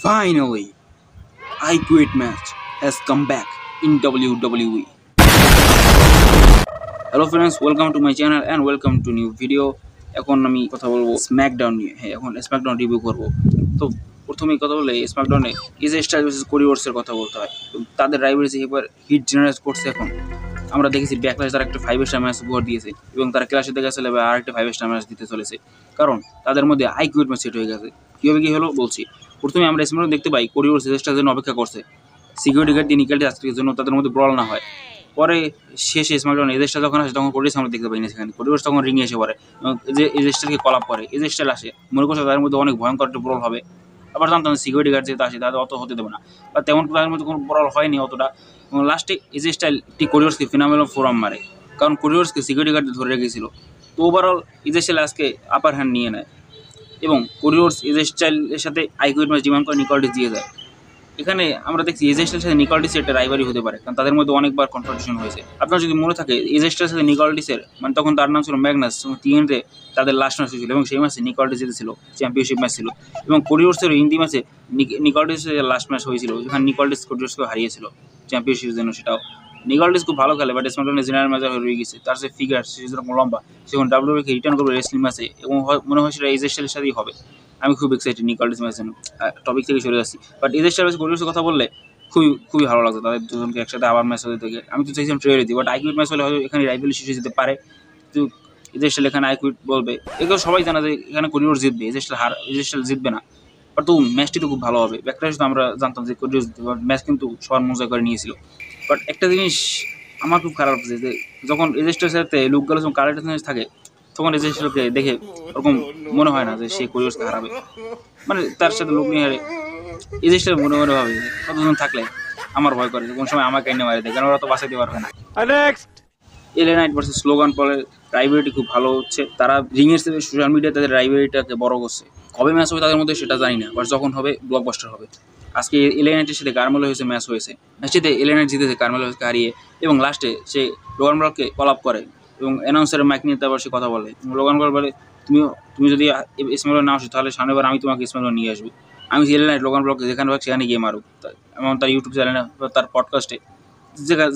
Finally, I Quit match has come back in WWE. Hello friends, welcome to my channel and welcome to new video. এখন আমি কথা বলবো SmackDown নিয়ে। হ্যাঁ, এখন স্ম্যাকডাউন রিভিউ করব। তো প্রথমেই কথা বলে স্ম্যাকডাউনে এজে স্টাইলস ভার্সেস কোডি রোডসের কথা বলতে হয়। তাদের রাইভালরি এবার হিট জেনারেট করছে এখন। আমরা দেখেছি ব্যাকল্যাশ তারা একটা 5 স্টার ম্যাচ উপহার দিয়েছে এবং তারা ক্লাসে দেখা গেছে আর একটা 5 স্টার ম্যাচ দিতে চলেছে, কারণ তাদের মধ্যে আই কুইট ম্যাচ সেট হয়ে গেছে। কীভাবে কী হলো বলছি। প্রথমে আমরা স্ম্যাকডাউন দেখতে পাই কোডি রোডস এজে স্টাইলসের জন্য অপেক্ষা করছে, সিকিউরিটি গার্ড দিয়ে নিকেলটি আজকের জন্য তাদের মধ্যে ব্রল না হয়। পরে শেষে স্ম্যাকডাউন এজেস্টার যখন আসে তখন কোডি আমরা দেখতে পাই না, সেখানে কোডি রোডস তখন রিংয়ে এসে পড়ে এবং এজেস্টারকে কল আপ করে। এজেস্টার আসে, মনে করছে তাদের মধ্যে অনেক ভয়ঙ্কর একটা ব্রল হবে। আবার জানতাম সিকিউরিটি গার্ড যেহেতু আসে তাদের অত হতে দেবে না, বা তেমন তাদের মধ্যে কোনো ব্রল হয়নি অতটা। এবং লাস্টে এজেস্টার একটি কোরিয়ার্সকে ফিনামেল ফোরাম মারে, কারণ কোরিয়ার্সকে সিকিউরিটি গার্ড ধরে রেখেছিল। তো ওভারঅল এজেস্টার আজকে আপার হ্যান্ড নিয়ে নেয় এবং কোরিয়ার্স এজেস্টাইলের সাথে আইকুইট ম্যাচ ডিমান্ড করে নিকলটিস দিয়ে দেয়। এখানে আমরা দেখছি এজেস্টারের সাথে নিকলটিসের একটা রাইভারি হতে পারে, কারণ তাদের মধ্যে অনেকবার কনফ্রন্টেশন হয়েছে। আপনার যদি মনে থাকে এজেস্টারের সাথে নিকলটিসের মানে তখন তার নাম ছিল ম্যাগনাস এবং TNA তাদের লাস্ট ম্যাচ হয়েছিল এবং সেই ম্যাচে নিকলটিস জিতেছিল, চ্যাম্পিয়নশিপ ম্যাচ ছিল। এবং কোরিয়ার্সের হিন্দি ম্যাচে নিকলটিসের লাস্ট ম্যাচ হয়েছিল যেখানে নিকলটিস কোরিয়ার্সকে হারিয়েছিল চ্যাম্পিয়নশিপের জন্য। সেটাও নিকলটিস খুব ভালো খেলে, বাট স্ম্যাকডাউনে জেনারেল ম্যাচ হয়ে রয়ে গেছে। তার যে ফিগার সে যেরকম লম্বা, সেখন WWE কে রিটার্ন করবে রেসলিং ম্যাচে এবং মনে হয় সেটা এজেস্টারের সাথেই হবে। আমি খুব এক্সাইটেড নিকলটিস ম্যাচের জন্য। টপিক থেকে সরে যাচ্ছি, বাট এজেস্টার ম্যাচ কোরিয়ার্সের কথা বললে খুবই ভালো লাগতো তাদের দুজনকে একসাথে আবার ম্যাচ হতে থেকে। আমি তো চাইছিলাম ট্রেয়ারে দিই, বাট আইকুইট ম্যাচ হলে হয়তো এখানে রাইভেলি শেষে যেতে পারে। কিন্তু এজেস্টার এখানে আইকুইট বলবে, এগুলো সবাই জানা যে এখানে কোরিয়ার্স জিতবে, এজেস্টার জিতবে না। বাট তো ম্যাচটি তো খুব ভালো হবে। ব্যাকল্যাশ তো আমরা জানতাম যে কোরিয়ার্স ম্যাচ কিন্তু সবার মজা করে নিয়েছিল। বাট একটা জিনিস আমার খুব খারাপ লাগছে যে যখন এজেস্টারের সাথে লুক গালো যখন কারেক্ট থাকে তখন এজেস্টারকে দেখে ওরকম মনে হয় না যে সে কোরিয়ার্সকে হারাবে, মানে তার সাথে লোক নিয়ে হারে। এজেস্টার মনে ভাবে কতজন থাকলে আমার ভয় করে কোন সময় আমাকে এনে মারে দেয়, কারণ ওরা তো বাঁচাইতে পারবে না। এলএ নাইট ভার্সেস স্লোগান পলের রাইভারিটি খুব ভালো হচ্ছে। তারা রিংয়ের সাথে সোশ্যাল মিডিয়া তাদের রাইভারিটাকে বড় করছে। কবে ম্যাচ হবে তাদের মধ্যে সেটা জানি না, বাট যখন হবে ব্লকবাস্টার হবে। আজকে এলএ নাইটের সাথে কার্মেলো হয়েছে ম্যাচ হয়েছে, ম্যাচটিতে এলএ নাইট জিতেছে কার্মেলোকে হারিয়ে এবং লাস্টে সে লোগান পলকে কল আপ করে এবং অ্যানাউন্সারের মাইক নিয়ে তারপর সে কথা বলে। লোগান পল বলে তুমি যদি স্ম্যাকডাউনে না আসো তাহলে সামনেবার আমি তোমাকে স্ম্যাকডাউনে নিয়ে আসবো। আমি এলএ নাইট লোগান পলকে যেখানে হোক সেখানে গিয়ে মারুক, এবং তার ইউটিউব চ্যানেলে তার পডকাস্টে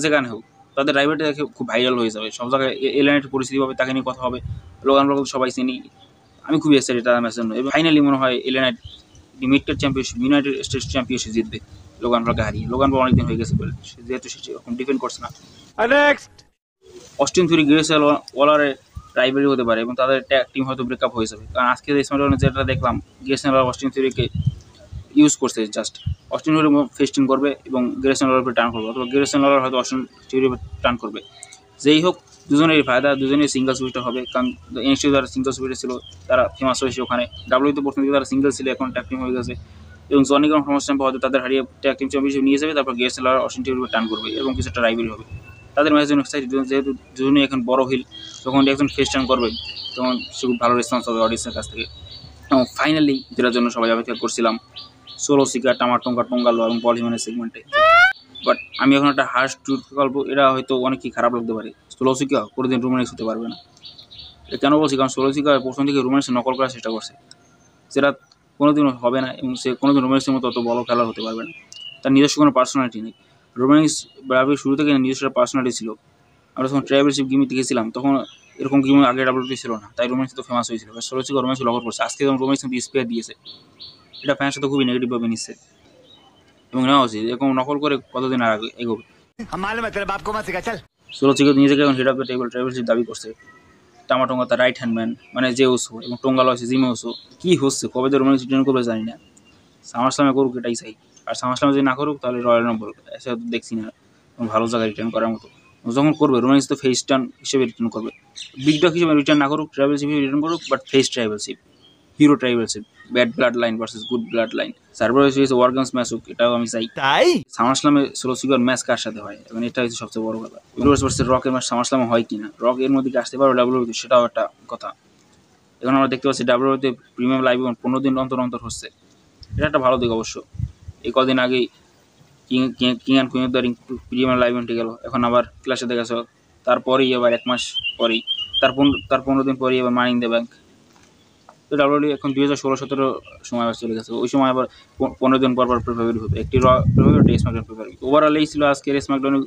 যেখানে হোক তাদের রাইভারিটি দেখে খুব ভাইরাল হয়ে যাবে। সব জায়গায় এলএ নাইটের পরিস্থিতি হবে, তাকে নিয়ে কথা হবে। লোগান পল সবাই চিনি। আমি খুবই এক্সাইটেড তার ম্যাচের জন্য। এবং ফাইনালি মনে হয় LA Knight midcard championship United States championship জিতবে লোগান পলকে হারিয়ে। লোগান পল অনেকদিন হয়ে গেছে বলে যেহেতু সে এরকম ডিফেন্ড করছে না। অস্টিন থিওরি গ্রেসেল ওয়ালারের রাইভারি হতে পারে এবং তাদের টিম হয়তো ব্রেকআপ হয়ে যাবে, কারণ আজকে স্ম্যাকডাউনে যেটা দেখলাম গ্রেসেল ওয়ালার অস্টিন থিওরিকে ইউজ করছে। জাস্ট অস্টিন থিওরি ফেস্টিং করবে এবং গ্রেসেল ওয়ালার উপরে টার্ন করবে, অথবা গ্রেসেল ওয়ালার হয়তো অস্টিন থিওরির উপরে টার্ন করবে। যেই হোক দুজনেরই ফায়দা, দুজনেই সিঙ্গল সুইচটা হবে, কারণ এনএক্সটি যারা সিঙ্গল সুইচে ছিল তারা ফেমাস হয়েছে ওখানে। ডাব্লিউতে প্রথম দিকে তারা সিঙ্গল ছিল, এখন ট্যাগ টিম হয়ে গেছে এবং জনি গ্রাম ফেমাস চ্যাম্পিয়ন হয়তো তাদের হারিয়ে ট্যাগ টিম চ্যাম্পিয়নশিপ নিয়ে যাবে। তারপর গ্রেসেল ওয়ালার অস্টিন থিওরির উপরে টার্ন করবে এবং কিছু একটা রাইভারি হবে। তাদের ম্যাচের জন্য এক্সাইটেড, যেহেতু দুজনেই এখন বড় হিল, যখন একজন ফেস টার্ন করবে তখন সে খুব ভালো রেসপন্স হবে অডিয়েন্সের কাছ থেকে। এবং ফাইনালি যেটার জন্য সবাই অপেক্ষা করছিলাম, সোলো সিকা টামাটোঙ্গা টোঙ্গালো এবং পল হিউম্যানের সেগমেন্টে। বাট আমি এখন একটা হার্শ ট্রুথ গল্প, এটা হয়তো অনেকই খারাপ লাগতে পারে। সোলো সিকা কোনোদিন রোম্যান্স হতে পারবে না। এটা কেন বলছি, কারণ সোলো সিকা প্রথম থেকে রোম্যান্সে নকল করার চেষ্টা করছে, যেটা কোনোদিনও হবে না এবং সে কোনোদিন রোম্যান্সের মতো অত বড় খেলা হতে পারবে না। তার নিজস্ব কোনো পার্সোনালিটি নেই। রোম্যান্স ব্রাভির শুরু থেকে নিজস্ব পার্সোনালিটি ছিল। আমরা যখন ট্রাইবেলশিপ গেমে দেখেছিলাম তখন এরকম গেম আগে ডাব্লিউডি ছিল না, তাই রোম্যান্স তো ফেমাস হয়েছিল। সোলো সিকা রোম্যান্স লকআউট করছে, আজকে যখন রোম্যান্স কিন্তু স্পেয়ার দিয়েছে, এটা ফ্যানের সাথে খুবই নেগেটিভভাবে নিচ্ছে এবং নেওয়া উচিত। এরকম নকল করে কতদিন আর আগে এগোবে। সোলো সিকা নিজেকে এখন হেড অফ দ্য টেবল ট্রাইবেলশিপ দাবি করছে। টামাটোঙ্গা তার রাইট হ্যান্ড ম্যান, মানে যে ওসো, এবং টোঙ্গালো আছে জিমে ওসো। কী হচ্ছে, কবে তো রোম্যান্স রিটার্ন করবে জানি না। সামারস্লামে করুক এটাই চাই, আর সামারস্লামে যদি না করুক তাহলে রয়্যাল রাম্বল এসে দেখছি না ভালো জায়গায় রিটার্ন করার মতো। যখন করবে রোম্যান্স তো ফেস টার্ন হিসেবে রিটার্ন করবে, বিগ ডগ হিসেবে রিটার্ন না করুক, ট্রাইবেলশিপ হিসেবে রিটার্ন করুক, but face tribal, hero tribal, bad blood line versus good blood line. সার্ভার হিসেবে ওয়ারগান্স ম্যাচ হোক, এটাও আমি চাই। তাই সামারস্লামে সোলো সিকার ম্যাচ কার সাথে হয়, এবং এটা হচ্ছে সবচেয়ে বড় কথা। ইউনিভার্স ভার্সেস রকের ম্যাচ সামারস্লামে হয় কিনা, রক এর মধ্যে কি আসতে পারবে ডাব্লিউডব্লিউইতে, সেটাও একটা কথা। এখন আমরা দেখতে পাচ্ছি ডাব্লিউডব্লিউইতে প্রিমিয়াম লাইভ ইভেন্ট 15 দিন অন্তর হচ্ছে, এটা একটা ভালো দিক অবশ্য। এই কদিন আগেই king and queen of the ring premium live ইভেন্টে গেল, এখন আবার ক্লাসে দেখা গেছে তারপরেই আবার 1 মাস পরেই তার 15 দিন পরেই আবার মানি ইন দ্য ব্যাংক। তো ডাব্লিউডব্লিউ এখন 2016-17 সময় চলে গেছে, ওই সময় আবার 15 দিন পর প্রেফারি হবে, একটি র প্রেফারি, একটি স্ম্যাকডাউন প্রেফারি। ওভারঅল এই ছিল আজকের স্ম্যাকডাউনের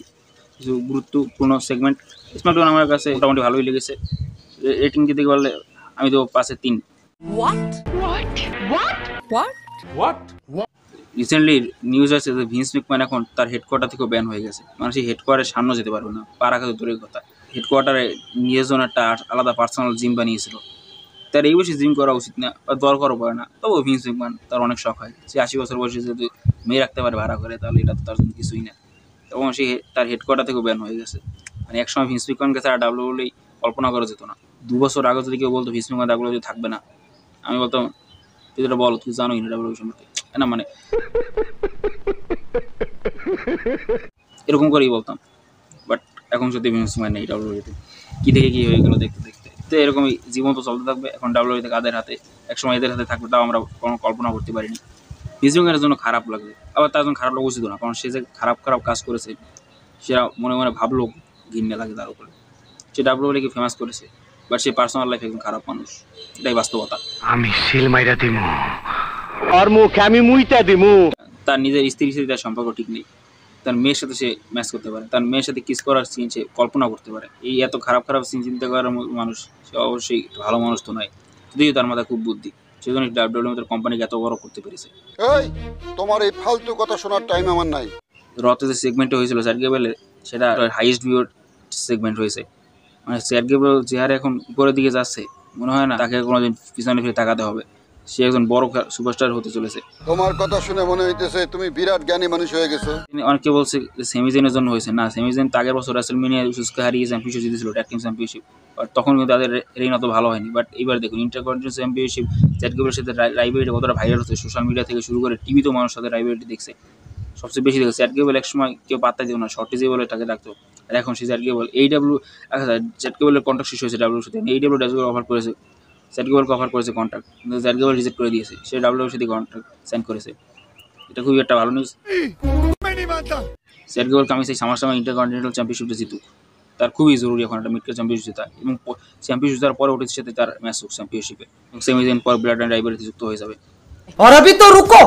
কিছু গুরুত্বপূর্ণ সেগমেন্ট। স্ম্যাকডাউন আমার কাছে মোটামুটি ভালোই লেগেছে। রেটিং দিতে বললে আমি তো 5/3। রিসেন্টলি নিউজ আছে যে ভিন্স ম্যাকম্যান এখন তার হেডকোয়ার্টার থেকেও ব্যান হয়ে গেছে, মানে সেই হেডকোয়ার্টারের সামনে যেতে পারবে না, পা রাখা তো দূরের কথা। হেডকোয়ার্টারে নিজের জন্য একটা আলাদা পার্সোনাল জিম বানিয়েছিল, তার এই বয়সে জিম করা উচিত না বা দরকারও পড়ে না। তবুও ভিন্স ম্যাকম্যান তার অনেক শখ হয়, সে 80 বছর বয়সে যদি মেয়ে রাখতে পারে ভাড়া করে, তাহলে এটা তো তার জন্য কিছুই না। এবং সে তার হেডকোয়ার্টার থেকেও ব্যান হয়ে গেছে। মানে একসময় ভিন্স ম্যাকম্যানকে ছাড়া ডাব্লিউডব্লিউ কল্পনা করা যেত না। 2 বছর আগে যদি কেউ বলতো ভিন্স ম্যাকম্যান ডাব্লিউডব্লিউ থাকবে না, আমি বলতাম তুই যেটা বল, তুই জানোই না ডাব্লিউডব্লিউ সম্পর্কে না, মানে এরকম করেই বলতাম। বাট এখন সত্যি ভিন্স ম্যাকম্যান নেই ডাব্লিউডব্লিউতে, কী থেকে কী হয়ে গেলো দেখতে দেখতে। তো এরকমই জীবন তো চলতে থাকবে। এখন ডাব্লিউডব্লিউ থেকে কাদের হাতে, একসময় এদের হাতে থাকবে, তাও আমরা কোনো কল্পনা করতে পারিনি। ভিন্স ম্যাকম্যানের জন্য খারাপ লাগবে, আবার তার জন্য খারাপ লাগা উচিত না, কারণ সে যে খারাপ কাজ করেছে সেটা মনে মনে ভাবলেও ঘৃণা লাগে তার উপরে। সে ডাব্লিউডব্লিউকে ফেমাস করেছে, বাট সে পার্সোনাল লাইফে একজন খারাপ মানুষ, এটাই বাস্তবতা। আমি সিল মাইরা দিমু আর মুখে আমি মুইতা দিমু। তার নিজের স্ত্রীর সাথে তার সম্পর্ক ঠিক নেই, তার মেয়ের সাথে সে ম্যাচ করতে পারে, তার মেয়ের সাথে কিস করার সিন সে কল্পনা করতে পারে। এই এত খারাপ সিন চিন্তা করার মানুষ সে অবশ্যই ভালো মানুষ তো নয়, যদিও তার মাথায় খুব বুদ্ধি, সেজন্য ডাব্লিউডব্লিউ তার কোম্পানিকে এত বড় করতে পেরেছে। এই তোমার এই ফালতু কথা শোনার টাইম আমার নাই। রতে যে সেগমেন্টটা হয়েছিল চ্যাট গেবেলের, সেটা হাইয়েস্ট ভিউর সেগমেন্ট হয়েছে। মানে চ্যাট গেবেল যে হারে এখন উপরের দিকে যাচ্ছে, মনে হয় না তাকে কোনোদিন পিছনে ফিরে তাকাতে হবে। সে একজন বড় সুপারস্টার হতে চলেছে। তোমার কথা শুনে মনে হইতেছে তুমি বিরাট জ্ঞানী মানুষ হয়ে গেছো। অনেকে বলছে সেমিজেনের জন্য হয়েছে, না, সেমিজেন তো আগের বছর রাসেলমেনিয়া উসুসকে হারিয়ে চ্যাম্পিয়নশিপ জিতেছিল, ট্যাগ টিম চ্যাম্পিয়নশিপ। বাট তখন কিন্তু তাদের রেইন অত ভালো হয়নি। বাট এবার দেখুন ইন্টারকন্টিনেন্টাল চ্যাম্পিয়নশিপ চ্যাট গেবেলের সাথে রাইভালরি কতটা ভাইরাল হচ্ছে, সোশ্যাল মিডিয়া থেকে শুরু করে টিভিতেও মানুষ তাদের রাইভালরি দেখছে, সবচেয়ে বেশি দেখছে। চ্যাট গেবেল এক সময় কেউ পাত্তা দিত না, শর্টেজে বলে তাকে ডাকতো, আর এখন সে চ্যাট গেবেল চ্যাট গেবেলের কন্ট্যাক্ট শেষ হয়েছে ডাব্লিউর সাথে, ডাব্লিউ অফার করেছে, চ্যাট গেবেলকে অফার করেছে কন্ট্যাক্ট, কিন্তু চ্যাট গেবেল রিজেক্ট করে দিয়েছে, সে ডাব্লিউর সাথে কন্ট্যাক্ট সাইন করেছে। এটা খুবই একটা ভালো নিউজ। চ্যাট গেবেলকে আমি সেই সামনাসামনি ইন্টারকন্টিনেন্টাল চ্যাম্পিয়নশিপটা জিতুক, তার খুবই জরুরি এখন একটা মিডকার্ড চ্যাম্পিয়নশিপ জেতা, এবং চ্যাম্পিয়নশিপ জেতার পরে ওটির সাথে তার ম্যাচ হোক চ্যাম্পিয়নশিপে, এবং সেমিদিন পর ব্লাড অ্যান্ড রাইভালরিতে যুক্ত হয়ে যাবে। और अभी तो रुको,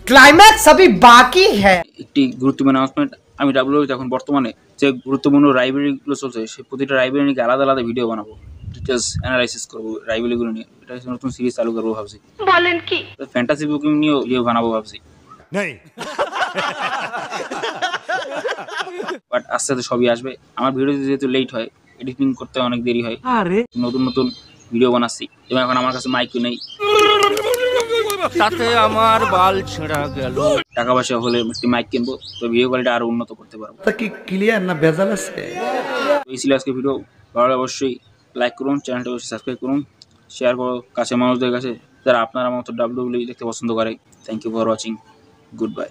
क्लाइमैक्स अभी बाकी है। একটি গুরুত্বপূর্ণ অ্যানাউন্সমেন্ট, আমি ডাব্লিউডব্লিউতে এখন বর্তমানে যে গুরুত্বপূর্ণ রাইভালরিগুলো চলছে, সেই প্রতিটা রাইভালরি নিয়ে আলাদা আলাদা ভিডিও বানাবো, ডিটেলস অ্যানালাইসিস করবো রাইভালরিগুলো নিয়ে। এটা নতুন সিরিজ চালু করবো ভাবছি, বলেন কি, ফ্যান্টাসি বুকিং নিয়েও ভিডিও বানাবো ভাবছি। বাট আস্তে আস্তে সবই আসবে। আমার ভিডিও যেহেতু লেট হয়, এডিটিং করতে অনেক দেরি হয়, নতুন নতুন ভিডিও বানাচ্ছি, এবং এখন আমার কাছে মাইকও নেই, সাথে আমার বাল ছেঁড়া গেল। টাকা পয়সা হলে একটি মাইক কিনবো, তো ভিডিও কোয়ালিটি আরো উন্নত করতে পারবো। কি ক্লিয়ার না ভেজাল আছে? এই ছিল আজকে ভিডিও। ভালো লাগলে অবশ্যই লাইক করুন, চ্যানেলটা অবশ্যই সাবস্ক্রাইব করুন, শেয়ার করো কাছে মানুষদের কাছে যারা আপনার মতো ডাব্লিউডব্লিউ দেখতে পছন্দ করে। Thank you for watching, good bye.